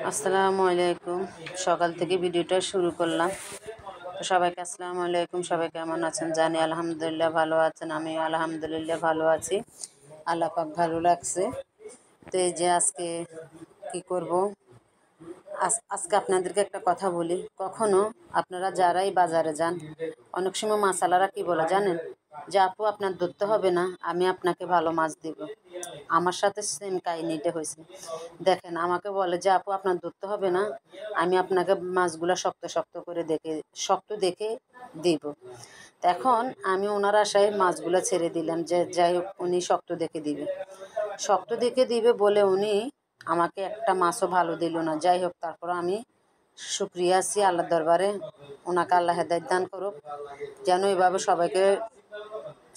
আসসালামু আলাইকুম। সকাল থেকে ভিডিওটা শুরু করলাম। তো সবাইকে আসসালামু আলাইকুম। সবাই কেমন আছেন? জানি আলহামদুলিল্লাহ ভালো আছেন। আমি আলহামদুলিল্লাহ ভালো আছি। আল্লাহ পাক ভালো লাগছে। তো এই যে আজকে কি করব, আজকে আপনাদেরকে একটা কথা বলি। কখনো আপনারা যারাই বাজারে যান, অনেক সময় মাছালারা কি বলে জানেন, যে আপু আপনার ধরতে হবে না, আমি আপনাকে ভালো মাছ দিব। আমার সাথে সেম কাহিনিটা হয়েছে। দেখেন, আমাকে বলে যে আপু আপনার ধরতে হবে না, আমি আপনাকে মাছগুলো শক্ত শক্ত করে শক্ত দেখে দিব। এখন আমি ওনার আশায় মাছগুলো ছেড়ে দিলাম, যে যাই হোক উনি শক্ত দেখে দিবে। শক্ত দেখে দিবে বলে উনি আমাকে একটা মাছও ভালো দিল না। যাই হোক, তারপর আমি শুক্রিয়া আছি আল্লাহর দরবারে। ওনাকে আল্লাহ হেদায়েত দান করুক, যেন এভাবে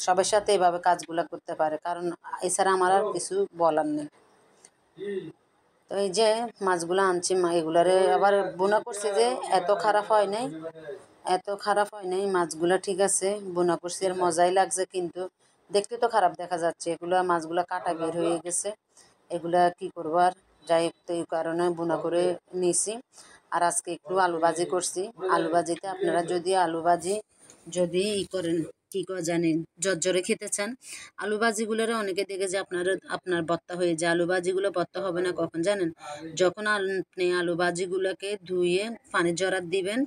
সবার সাথে এভাবে কাজগুলো করতে পারে, কারণ এছাড়া আমার আর কিছু বলার নেই। তো এই যে মাছগুলো আনছি, এগুলারে আবার বোনা করছে, যে এত খারাপ হয় নাই, মাছগুলো ঠিক আছে, বোনা করছি আর মজাই লাগছে, কিন্তু দেখতে তো খারাপ দেখা যাচ্ছে। এগুলো মাছগুলো কাটা বের হয়ে গেছে, এগুলা কি করবো আর। যাই হোক, তো এই কারণে বোনা করে নিয়েছি। আর আজকে একটু আলু ভাজি করছি। আলু ভাজিতে আপনারা যদি আলু ভাজি যদি করেন, কি করে জানেন, জর্জরে খেতে চান, আলু ভাজিগুলোরে অনেকে দেখে যে আপনার ভর্তা হয়ে যায়। আলু ভাজিগুলো ভর্তা হবে না কখন জানেন, যখন আপনি আলু ভাজিগুলোকে ধুয়ে পানির জরাত দিবেন।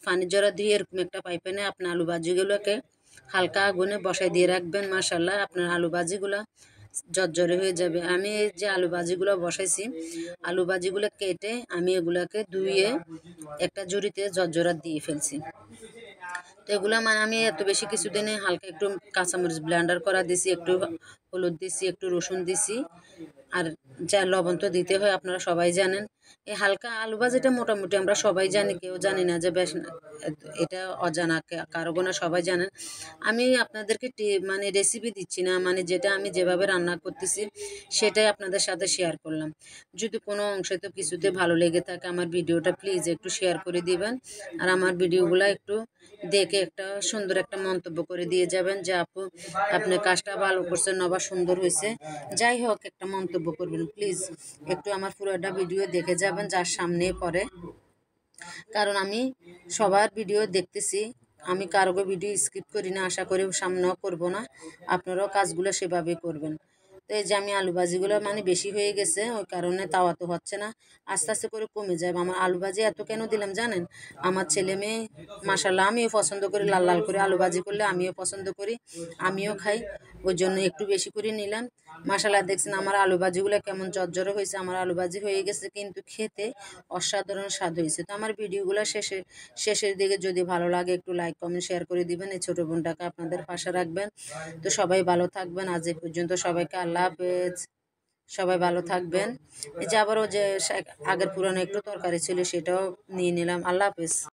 পানির জরা দিয়ে এরকম একটা পাইপেনে আপনার আলু ভাজিগুলোকে হালকা আগুনে বসাই দিয়ে রাখবেন। মাশাল্লাহ, আপনার আলু ভাজিগুলো জর্জরে হয়ে যাবে। আমি এই যে আলু ভাজিগুলো বসাইছি, আলু ভাজিগুলো কেটে আমি এগুলাকে ধুয়ে একটা ঝুড়িতে জর্জরা দিয়ে ফেলছি। তো এগুলো মানে আমি এত বেশি কিছুদিনে হালকা একটু কাঁচামরিচ ব্লেন্ডার করা দিছি, একটু হলুদ দিছি, একটু রসুন দিছি, আর যা লবণ তো দিতে হয়, আপনারা সবাই জানেন। এই হালকা আলু ভাজিটা মোটামুটি আমরা সবাই জানি, কেউ জানি না যে বেশ এটা অজানা কারো গোনা, সবাই জানেন। আমি আপনাদেরকে মানে রেসিপি দিচ্ছি না, মানে যেটা আমি যেভাবে রান্না করতেছি সেটাই আপনাদের সাথে শেয়ার করলাম। যদি কোনো অংশে তো কিছুতে ভালো লেগে থাকে আমার ভিডিওটা প্লিজ একটু শেয়ার করে দিবেন, আর আমার ভিডিওগুলো একটু দেখে একটা সুন্দর একটা মন্তব্য করে দিয়ে যাবেন, যে আপু আপনি কাজটা ভালো করছেন, বা সুন্দর হয়েছে, যাই হোক একটা মন্তব্য করবেন প্লিজ। একটু আমার পুরোটা ভিডিও দেখে যাবেন যার সামনে পড়ে, কারণ আমি সবার ভিডিও দেখতেছি। আমি কারো ভিডিও স্কিপ করি না, আশা করি সামনেও করব না। আপনারাও কাজগুলো সেভাবে করবেন। তো এই যে আমি আলু ভাজিগুলো মানে বেশি হয়ে গেছে, ওই কারণে তাওয়া তো হচ্ছে না, আস্তে আস্তে করে কমে যায়। আমার আলু ভাজি এত কেন দিলাম জানেন, আমার ছেলে মেয়ে মাশাল্লাহ আমিও পছন্দ করি, লাল লাল করে আলু ভাজি করলে আমিও পছন্দ করি, আমিও খাই, ওই জন্য একটু বেশি করে নিলাম। মাশাল্লাহ, দেখছেন আমার আলু ভাজিগুলো কেমন জর্জরে হয়েছে। আমার আলু ভাজি হয়ে গেছে, কিন্তু খেতে অসাধারণ স্বাদ হয়েছে। তো আমার ভিডিওগুলো শেষের দিকে যদি ভালো লাগে একটু লাইক কমেন্ট শেয়ার করে দিবেন। এই ছোটো বোনটাকে আপনাদের পাশে রাখবেন। তো সবাই ভালো থাকবেন। আজ এই পর্যন্ত, সবাইকে আল্লাহ হাফেজ। সবাই ভালো থাকবেন। এই যে আবারও যে আগের পুরানো একটু তরকারি ছিল সেটাও নিয়ে নিলাম। আল্লাহ হাফেজ।